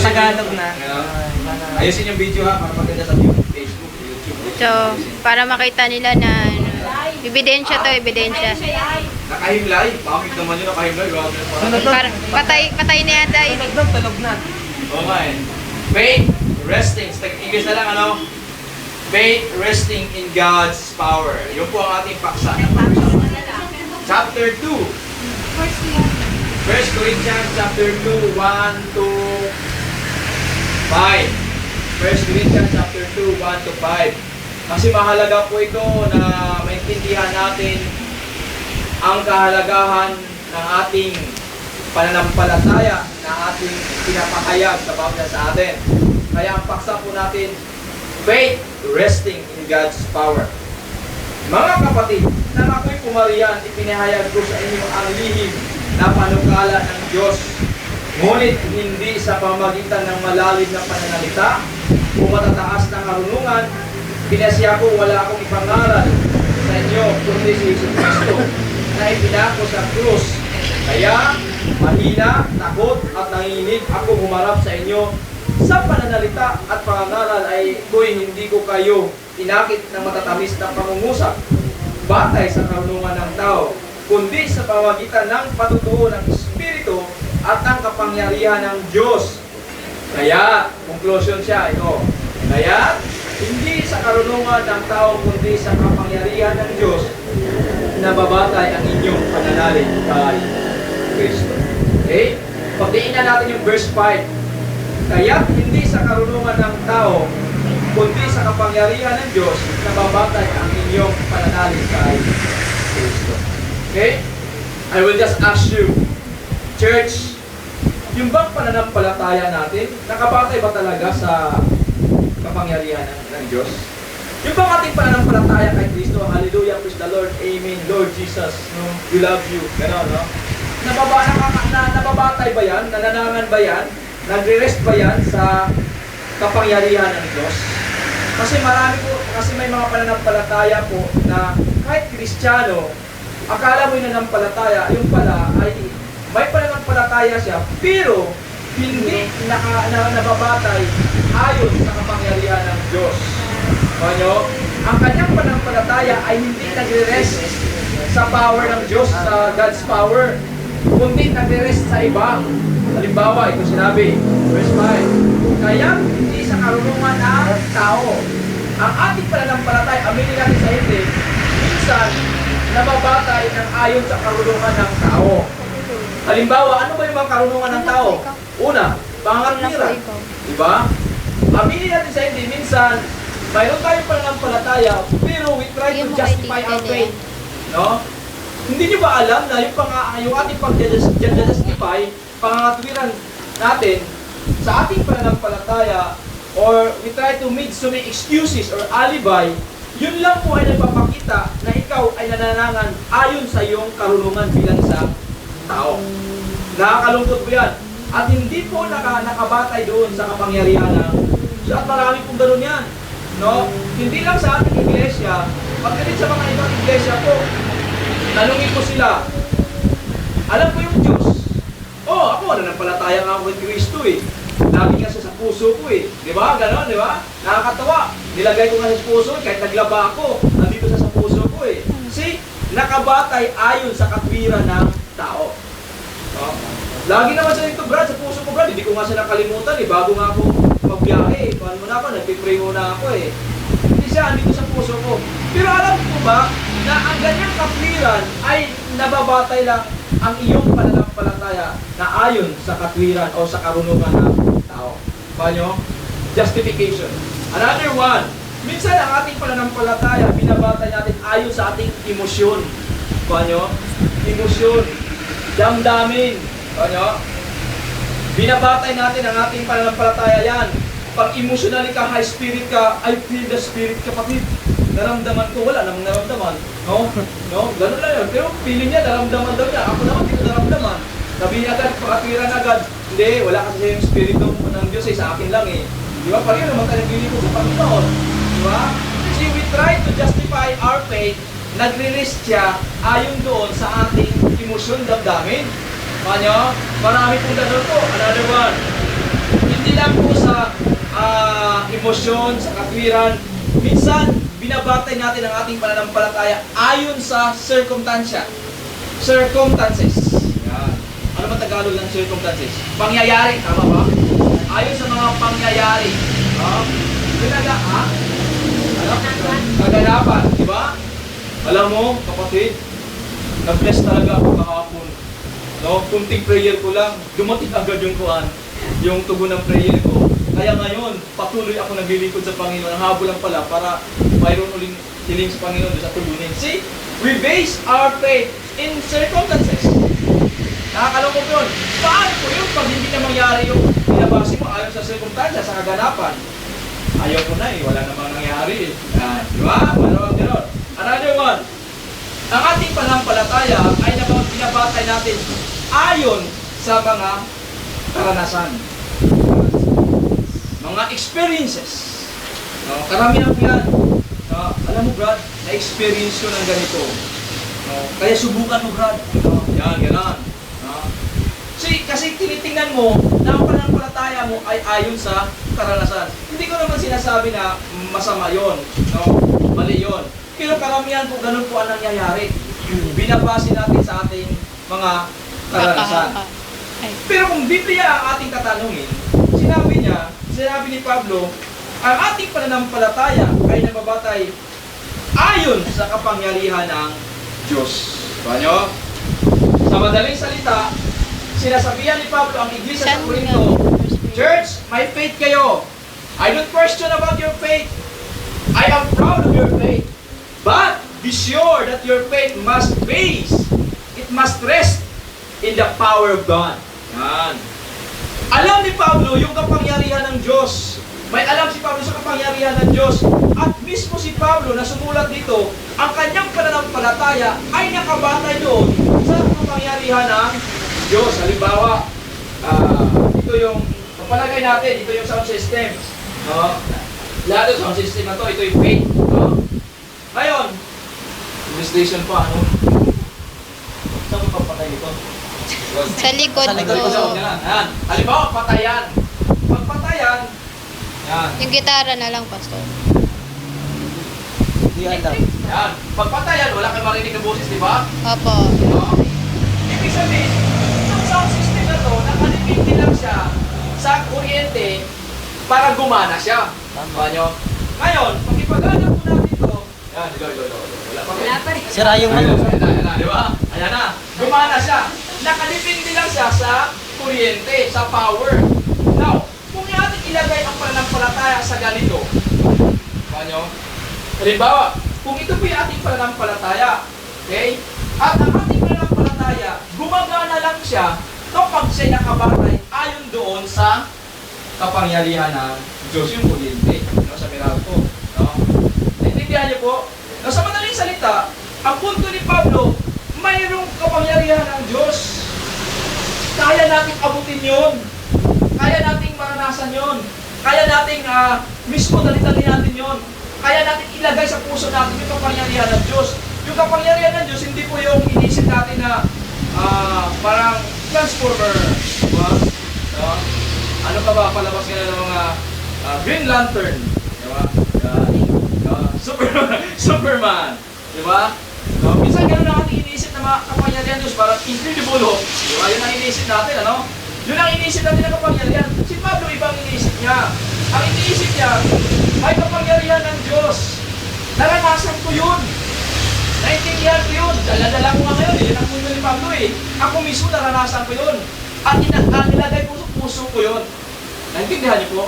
Tagalog na. Ayusin yung video ha, para maganda sa Facebook, YouTube. So, para makita nila na ano, ebidensya to, ebidensya. Nakahimlay. Bakit naman yun nakahimlay? Patay na yata yun. Talog na. Okay. Faith resting. Sa English na lang, ano? Faith resting in God's power. Yun po ang ating paksa. Chapter 2. 1 Corinthians chapter 2, 1 to 5. 1 Corinthians chapter 2, 1 to 5. Kasi mahalaga po ito na maintindihan natin ang kahalagahan ng ating pananampalataya na ating pinapahayag sa bawat sa atin. Kaya ang paksa po natin, faith resting in God's power. Mga kapatid, nang ako'y pumariyan, ipinahayag ko sa inyo ang lihim na panukala ng Diyos. Ngunit hindi sa pamagitan ng malalim na pananalita o matataas na karunungan. Pinasya ko, wala akong ipangaral sa inyo kundi si Jesus Kristo na ipinako sa krus. Kaya mahina, takot at nanginginig ako humarap sa inyo. Sa pananalita at pangangaral ay hindi ko kayo inakit ng matatamis na pangungusap batay sa karunungan ng tao, kundi sa pamagitan ng patutuo ng Espiritu at ang kapangyarihan ng Diyos. Kaya, conclusion siya, ito. Kaya, hindi sa karunungan ng tao, kundi sa kapangyarihan ng Diyos, nababatay ang inyong pananalig kay Kristo. Okay? Pagdiinan natin yung verse 5. Kaya, hindi sa karunungan ng tao, kundi sa kapangyarihan ng Diyos, nababatay ang inyong pananalig kay Kristo. Okay? I will just ask you, church, yung bang pananampalataya natin, nakabatay ba talaga sa kapangyarihan ng Diyos? Yung bang ating pananampalataya kay Kristo, hallelujah, praise the Lord, amen, Lord Jesus, no? We love you, gano'n, no? Nababatay ba yan? Nananangan ba yan? Nagre-rest ba yan sa kapangyarihan ng Diyos? Kasi may mga pananampalataya po na kahit Kristiyano, akala mo yung nananampalataya, yung pala ay may pananampalataya siya, pero hindi nababatay ayon sa kapangyarihan ng Diyos. Ano? Ang kanyang pananampalataya ay hindi nagre-rest sa power ng Diyos, sa God's power, kundi nagre-rest sa iba. Halimbawa, ito sinabi, verse 5, kaya hindi sa karunungan ng tao. Ang ating pananampalataya, aminin natin sa hindi, minsan nababatay ng ayon sa karunungan ng tao. Halimbawa, ano ba yung mga karunungan ng tao? Una, pangangatwiran. Diba? Aminin natin sa hindi, minsan, mayroon tayong pananampalataya, pero we try to justify our faith. No? Hindi nyo ba alam na yung ating pag-justify, pangangatwiran natin sa ating pananampalataya, or we try to make so many excuses or alibi, yun lang po ay nagpapakita na ikaw ay nananangan ayon sa iyong karunungan bilang isang tao. Nakakalungkot po yan. At hindi po nakabatay doon sa kapangyarihan ng Diyos. At marami pong ganun yan. No? Hindi lang sa ating iglesia, pagdating sa mga ibang iglesia po, tanungin ko sila, alam ko yung Diyos. Ako nananampalataya nga ako kay Kristo eh. Lagi nga siya sa puso ko eh. Di ba? Ganon, di ba? Nakakatawa. Nilagay ko nga sa puso, kahit naglaba ako, nandito siya sa puso ko eh. See, nakabatay ayon sa katwiran ng tao. No? Lagi naman siya dito, Brad, sa puso ko, Brad. Hindi ko nga siya nakalimutan eh. Bago nga ako magbiyahe eh. Paano mo na ako? Nagpipray muna ako eh. Hindi siya, andito sa puso ko. Pero alam ko ba, na ang ganyang katwiran ay nababatay lang ang iyong pananampalataya na ayon sa katwiran o sa karunungan ng tao. Paano? Justification. Another one, minsan ang ating pananampalataya, binabatay natin ayon sa ating emosyon. Paano? Emosyon. Damdamin. Paano? Binabatay natin ang ating pananampalataya yan. Pag emotionally ka, high spirit ka, I feel the spirit, kapatid. Naramdaman ko, wala namang naramdaman. No? No? Ganun lang yun. Pero feeling niya, naramdaman daw niya. Ako naman, hindi ko naramdaman. Sabi agad, pakatwiran agad. Hindi, wala kasi yung spirito ng Diyos eh, sa akin lang eh. Di ba? Pareho naman tayo nagbili ko sa Panginoon. Di ba? See, we try to justify our faith, nagre-rest siya ayon doon sa ating emosyon, damdamin. Marami pong ganun po. Another one. Hindi emosyon, sa katwiran. Minsan, binabatay natin ang ating pananampalataya ayon sa circumstances. Yan. Ano ba Tagalog ng circumstances? Pangyayari, tama ba? Ayon sa mga pangyayari. Kaganapan, di ba? Alam mo, kapatid, na-bless talaga ako kahapon. No, kunting prayer ko lang, dumating agad yung tugon ng prayer ko. Kaya ngayon, patuloy ako naglilingkod sa Panginoon. Ang habol lang pala para mayroon uling hiling sa Panginoon sa tugunin. See, we base our faith in circumstances. Nakakalungkot yun. Paano po yun pag hindi na mangyari yung binabase mo ayon sa circumstances, sa kaganapan? Ayaw ko na wala namang nangyari di ba? Maraming gano'n. Another one, ang ating pananampalataya ay binabatay natin ayon sa mga karanasan. Mga experiences. Karamihan po yan. Alam mo Brad, na-experience ko ng ganito. Kaya subukan mo Brad. Yan, gano'n. Kasi tinitingnan mo na ang pananampalataya mo ay ayon sa karanasan. Hindi ko naman sinasabi na masama yon, mali yon. Pero karamihan po ganun po ang nangyayari. Binabase natin sa ating mga karanasan. Pero kung Biblia ang ating tatanungin, sinabi ni Pablo, ang ating pananampalataya ay nababatay ayon sa kapangyarihan ng Diyos. Banyo? Sa madaling salita, sinasabihan ni Pablo ang iglesia sa Corinto, Church, may faith kayo. I don't question about your faith. I am proud of your faith. But be sure that your faith must rest in the power of God. Yan. Alam ni Pablo yung kapangyarihan ng Diyos. May alam si Pablo sa kapangyarihan ng Diyos. At mismo si Pablo na sumulat dito, ang kanyang pananampalataya ay nakabatay doon sa kapangyarihan ng Diyos. Halimbawa, ito yung palagay natin, ito yung sound system. Lahat ng sound system na to, ito yung faith. Ngayon, illustration pa, saan mo papatay ito? Sa likod ko. Yan. Halimbawa, patayan. Pagpatayan, yan. Yung gitara na lang, Pastor. Yan. Pagpatayan, wala kang marinig na boses, di ba? Opo. Ibig sabihin, itong sound system na to, nakalipindi lang siya sa kuryente para gumana siya. Tama nyo? Ngayon, pag ipagana po natin ito, yan, wala pa rin. Sira yung Ayan na, di ba? Ayan na. Gumana siya. Nakalipindi lang siya sa kuryente, sa power. Now, kung natin ilagay ang pananampalataya sa ganito, nyo? Halimbawa, kung ito po yung ating pananampalataya, okay? At ang ating pananampalataya, gumagana lang siya kapag siya nakabatay ayon doon sa kapangyarihan ng Diyos, yung kuryente, sa Meralco. Naintindihan niyo po? Sa madaling salita, ang punto ni Pablo, mayroong kapangyarihan ng Diyos. Kaya nating abutin yun. Kaya nating maranasan yun. Kaya nating mismo dali-dali natin yun. Kaya natin ilagay sa puso natin yung kapangyarihan ng Diyos. Yung kapangyarihan ng Diyos, hindi po yung inisip natin na parang transformer. Diba? Ano pa ba? Palabas ka na ng mga Green Lantern. Diba? Superman. Diba? Minsan gano'n ang ating inisip na mga kapangyarihan ng Diyos. Parang incredible. Diba? Yun ang inisip natin. Ano? Yun ang inisip natin ng kapangyarihan. Si Pablo, ibang inisip niya. Ang iniisip niya, ay kapangyarihan ng Diyos. Naranasan ko yun. Naintindihan ko yun. Dala-dala ko nga ngayon. Yun ang punto ni Pablo eh. Ako mismo naranasan ko yun. At nilagay ko sa puso ko yun. Naintindihan niyo po?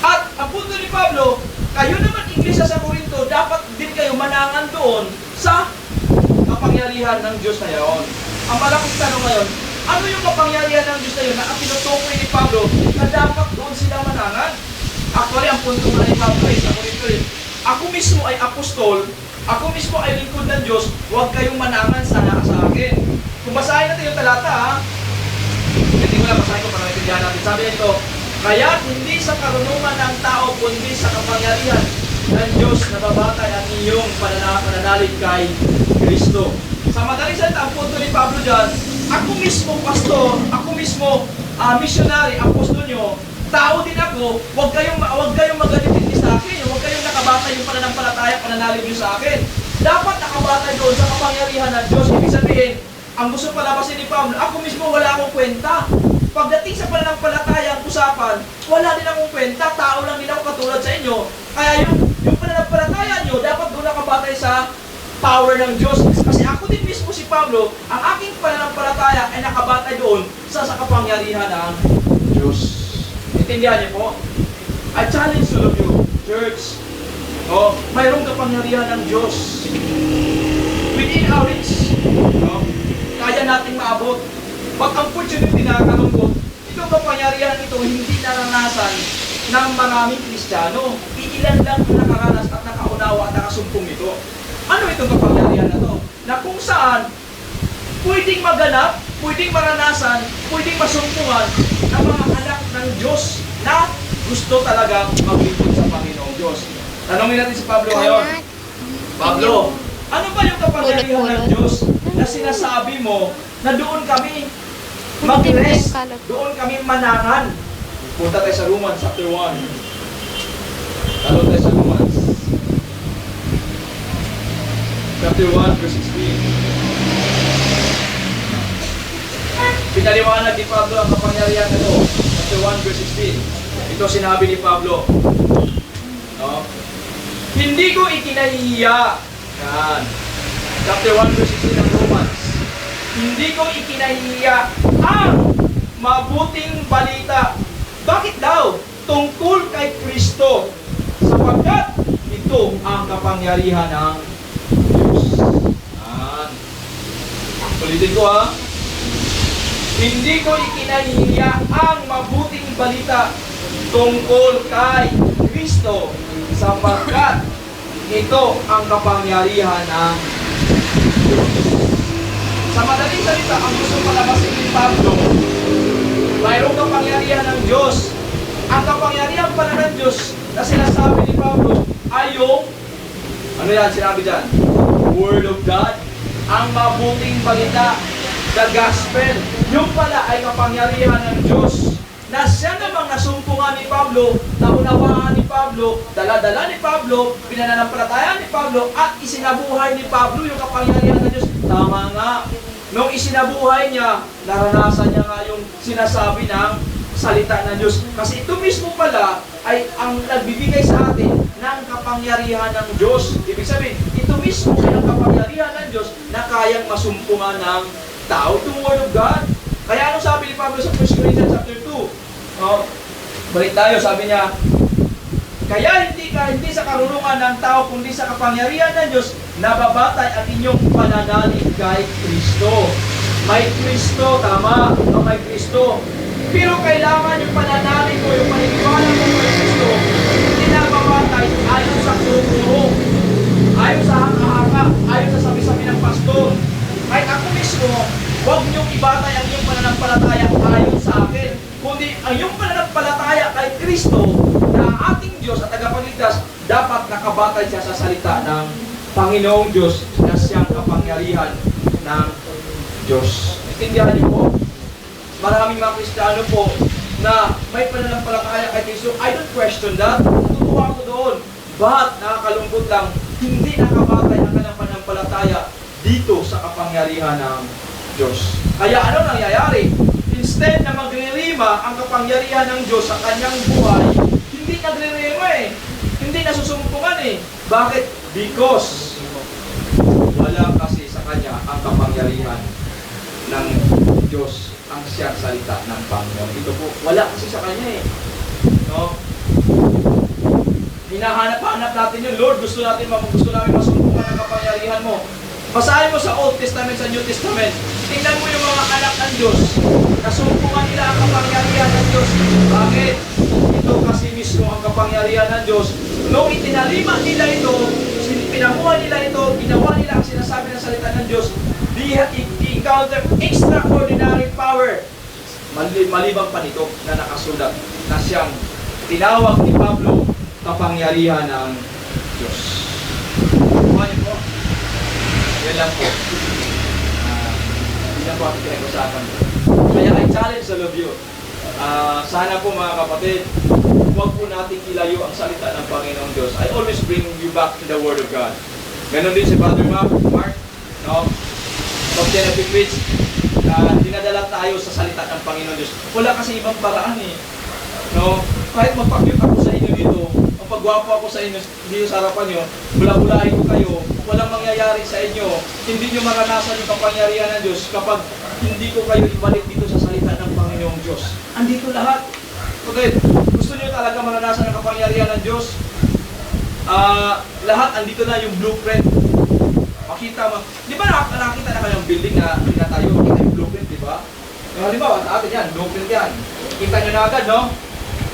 At ang punto ni Pablo, kayo naman iglesia sa Corinto, dapat din kayo manangan doon sa kapangyarihan ng Diyos na yun. Ang malaking tanong ngayon, ano yung kapangyarihan ng Diyos na yun na ang tinutukoy ni Pablo na dapat doon sila manangan? Actually, ang punto nga ni Pablo sa Corinto rin, ako mismo ay apostol, ako mismo ay lingkod ng Diyos, huwag kayong manangan sana sa akin. Kung basahin natin yung talata, hindi mo na basahin ko para naintindihan natin. Sabi nito, kaya hindi sa karunungan ng tao, kundi sa kapangyarihan ng Diyos na babatay ang iyong pananalig kay Kristo. Sa madaling salita, ang punto ni Pablo dyan, ako mismo pastor, ako mismo missionary, apostol nyo, tao din ako, huwag kayong magalit pananalib nyo sa akin. Dapat nakabatay doon sa kapangyarihan ng Diyos. Ibig sabihin, ang gusto palabasin ni Pablo, ako mismo wala akong kwenta. Pagdating sa pananampalataya ang usapan, wala din akong kwenta, tao lang din ako katulad sa inyo. Kaya yung pananampalataya nyo, dapat doon nakabatay sa power ng Diyos. Kasi ako din mismo si Pablo, ang aking pananampalataya ay nakabatay doon sa kapangyarihan ng Diyos. Intindihan niyo po? I challenge all of you, church. Mayroong kapangyarihan ng Diyos. Within our reach, kaya nating maabot. Pag ang opportunity na kalungkot, itong kapangyarihan ito hindi naranasan ng maraming Kristiyano. Iilan lang ang nakaranas at nakaunawa at nakasumpong ito. Ano itong kapangyarihan na ito? Na kung saan pwedeng maganap, pwedeng maranasan, pwedeng masumpungan ng mga anak ng Diyos na gusto talagang maglingkod sa Panginoong Diyos. Tanungin natin si Pablo ngayon. Pablo, ano ba yung kapangyarihan ng Diyos na sinasabi mo na doon kami mag-rest, doon kami manangan? Punta tayo sa Romans chapter 1. Talo tayo sa Romans. Chapter 1, verse 16. Pinaliwanag ni Pablo ang kapangyarihan nito. Chapter 1, verse 16. Ito sinabi ni Pablo. Hindi ko ikinahihiya. Yan. Chapter 1, verse 16 ng Romans. Hindi ko ikinahihiya ang mabuting balita. Bakit daw? Tungkol kay Kristo. Sapagkat ito ang kapangyarihan ng Diyos. Yan. Ulitin ko ha. Hindi ko ikinahihiya ang mabuting balita tungkol kay Kristo. Sapagkat ito ang kapangyarihan ng Diyos. Sa madaling salita, ang gusto palabasin ni Pablo, mayroong kapangyarihan ng Diyos. Ang kapangyarihan pala ng Diyos na sinasabi ni Pablo ay yung, ano yan sinabi dyan? Word of God, ang mabuting balita, the gospel. Yung pala ay kapangyarihan ng Diyos na siya namang nasumpungan ni Pablo, naunawaan ni Pablo, dala-dala ni Pablo, pinananampalataya ni Pablo, at isinabuhay ni Pablo yung kapangyarihan ng Diyos. Tama nga. Nung isinabuhay niya, naranasan niya nga yung sinasabi ng salita ng Diyos. Kasi ito mismo pala ay ang nagbibigay sa atin ng kapangyarihan ng Diyos. Ibig sabihin, ito mismo ay ang kapangyarihan ng Diyos na kayang masumpungan ng tao. Itong Word of God. Kaya ano sabi ni Pablo sa 1 Corinthians chapter 2? Balik tayo, sabi niya, kaya hindi sa karunungan ng tao, kundi sa kapangyarihan ng Diyos, nababatay ang inyong pananalig kay Kristo. May Kristo, tama, may Kristo. Pero kailangan yung pananalig ko, yung paniniwala ko kay Kristo, hindi nababatay ayon sa kuro-kuro, ayon sa hanga-hanga, ayon sa sabi-sabi ng pastor. Kahit ako mismo, huwag niyong ibatay ang iyong pananampalataya ayon sa akin, kundi ang iyong pananampalataya kay Kristo na ating Diyos at tagapagligtas, dapat nakabatay siya sa salita ng Panginoong Diyos na siyang kapangyarihan ng Diyos. Intindihan niyo po? Maraming mga Kristiyano po na may pananampalataya kay Kristo. I don't question that. Tutuwa ko doon. But nakakalungkot lang, hindi nakabatay ang kanyang pananampalataya dito sa kapangyarihan ng Diyos. Kaya ano nangyayari? Instead na magre-rima ang kapangyarihan ng Diyos sa kanyang buhay, hindi nagre-rima eh. Hindi nasusumpungan eh. Bakit? Because wala kasi sa kanya ang kapangyarihan ng Diyos, ang siyang salita ng Panginoon. Ito po, wala kasi sa kanya eh. No? Hinahanap-hanap natin yun. Lord, gusto namin masumpungan ang kapangyarihan mo. Basahin mo sa Old Testament, sa New Testament. Tingnan mo yung mga anak ng Diyos. Nasumpungan nila ang kapangyarihan ng Diyos. Bakit? Ito kasi mismo ang kapangyarihan ng Diyos. Nung itinalima nila ito, pinamuha nila ito, ginawa nila ang sinasabi ng salita ng Diyos, encounter extraordinary power. Maliban pa nito na nakasulat na siyang tinawag ni Pablo kapangyarihan ng Diyos. Kumain po. Yan lang po. Yan po ang pinag-usapan ko. Kaya I challenge all of you. Sana po mga kapatid, huwag po nating ilayo ang salita ng Panginoong Diyos. I always bring you back to the Word of God. Ganon din si Brother Mark, no? Pag siya nag-preach, dinadala tayo sa salita ng Panginoong Diyos. Wala kasi ibang paraan eh. No? Kahit magpag-cute ako sa inyo dito, ang pagwapo ako sa inyo dito sa harapan nyo, bula-bulahin ko kayo, walang mangyayari sa inyo. Hindi nyo maranasan yung kapangyarihan ng Diyos kapag hindi ko kayo ibalik dito sa salita ng Panginoong Diyos. Andito lahat. Okay, gusto nyo talaga maranasan ang kapangyarihan ng Diyos? Lahat andito na yung blueprint. Makita mo. Di ba nakakita na kayo ng building na tayo? Makita yung blueprint, di ba? Halimbawa, sa atin yan, blueprint yan. Kita nyo na agad, no?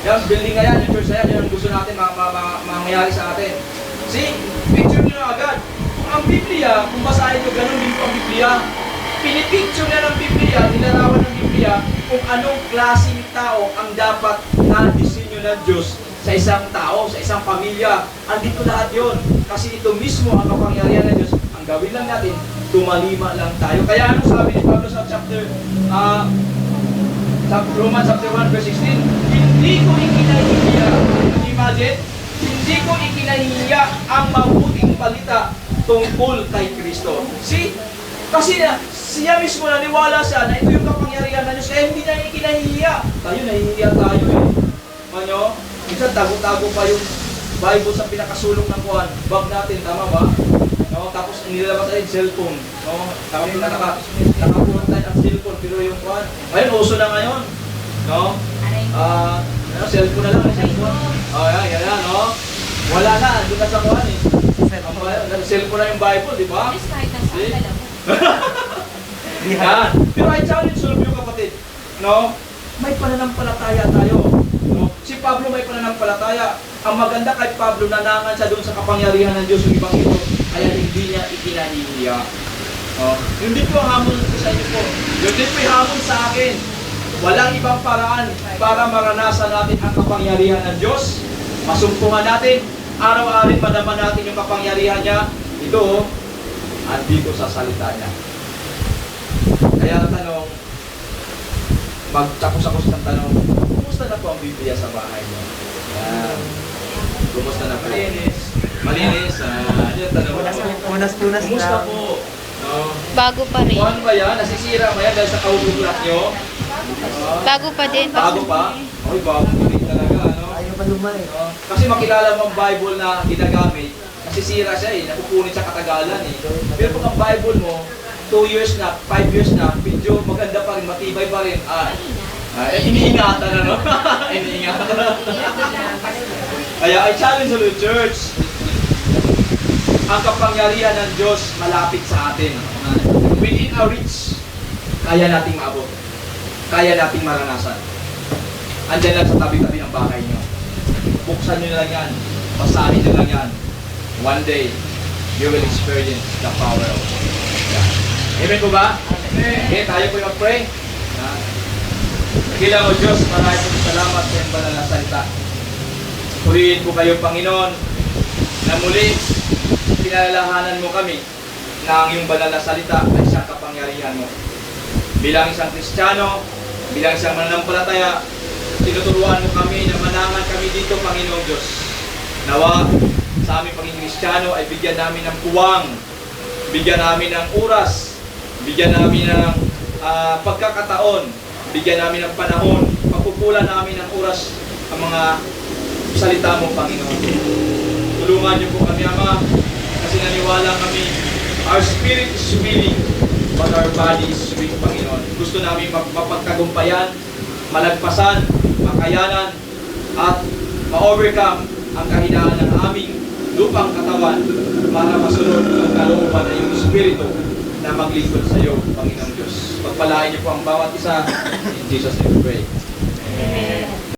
Yung building na yan, yung church na yan, yan ang gusto natin mangyayari sa atin. See? Picture nyo na agad. Ang Biblia, kung basahin nyo, ganun din po ang Biblia. Pinipicture na ng Biblia, nilarawan ng Biblia, kung anong klaseng tao ang dapat na-disenyo ng Diyos sa isang tao, sa isang pamilya. Andito lahat yon. Kasi ito mismo ang kapangyarihan ng Diyos. Ang gawin lang natin, tumalima lang tayo. Kaya anong sabi ni Pablo sa Romans chapter 1 verse 16, hindi ko ikinahihiya. Imagine, hindi ko ikinahihiya ang mabuting balita tungkol kay Kristo. See? Kasi siya mismo naniwala siya na ito yung kapangyarihan ng Diyos, kaya hindi niya ikinahihiya. Tayo, nahihiya tayo eh. Ano? Minsan tago-tago pa yung Bible sa pinakasulong ng kuhan. Bag natin, tama ba? No? Tapos nilabas tayo yung cellphone. No? Tapos nakapunan tayo ang cellphone, pero yung kuhan. Ngayon, uso na ngayon. No? Cellphone na lang, cellphone. Yan na, no? Wala na, doon na sa kuhan eh. Cellphone na yung Bible, di ba? Yan. Pero I challenge all of you kapatid, no? May pananampalataya tayo. No? Si Pablo may pananampalataya. Ang maganda kay Pablo, nanangan siya doon sa kapangyarihan ng Diyos yung ibang ito. Kaya hindi niya ikinahihiya. No? Yung din po ang hamon sa inyo po. Yung din po yung hamon sa akin. Walang ibang paraan para maranasan natin ang kapangyarihan ng Diyos. Masumpungan natin. Araw-araw madama natin yung kapangyarihan niya. Ito, andito sa salita niya. Kaya ang tanong, magtapos-tapos ng tanong, kumusta na po ang Biblia sa bahay mo? Yan. Kumusta na po? Malinis. Yung tanong. Punas-punas Kumusta lang. po? No? Bago pa rin. Kung ano ba yan? Nasisira ba yan dahil sa kahuguglat nyo? Bago pa din. Bago pa? Oy, bago pa rin talaga. Ano? Ayaw pa luma eh. Kasi makilala mo ang Bible na ginagamit, nasisira siya eh, napupunit sa katagalan eh. Pero kung ang Bible mo, 2 years na, 5 years na, medyo maganda pa rin, matibay pa rin. Iniingatan na, no? Iniingatan na. Kaya I challenge the church. Ang kapangyarihan ng Diyos malapit sa atin. Within our reach, kaya nating maabot. Kaya nating maranasan. Andyan lang sa tabi-tabi ng bahay nyo. Buksan nyo na lang yan. Basahin nyo lang yan. One day, you will experience the power of God. Amen po ba? Okay, tayo po yung mag-pray. Kailangan mo Diyos, maraming po salamat sa iyong banal na salita. Purihin po kayo, Panginoon, na muli, pinalalahanan mo kami na ang iyong banal na salita ay siyang kapangyarihan mo. Bilang isang Kristiyano, bilang isang mananampalataya, tinuturuan mo kami na manangan kami dito, Panginoong Diyos. Nawa, sa aming pagiging Kristiyano ay bigyan namin ng puwang, bigyan namin ng oras, bigyan namin ng pagkakataon, bigyan namin ng panahon, pagpupulan namin ng oras ang mga salita mo, Panginoon. Tulungan niyo po kami, Ama, kasi naniwala kami, our spirit is willing, but our body is weak, Panginoon. Gusto namin mapagtagumpayan, malagpasan, makayanan, at ma-overcome ang kahinaan ng aming lupang katawan para masunod ang kalooban na iyong Espiritu na maglingkod sa iyo, Panginoong Diyos. Pagpalain niyo po ang bawat isa. In Jesus' name we pray. Amen.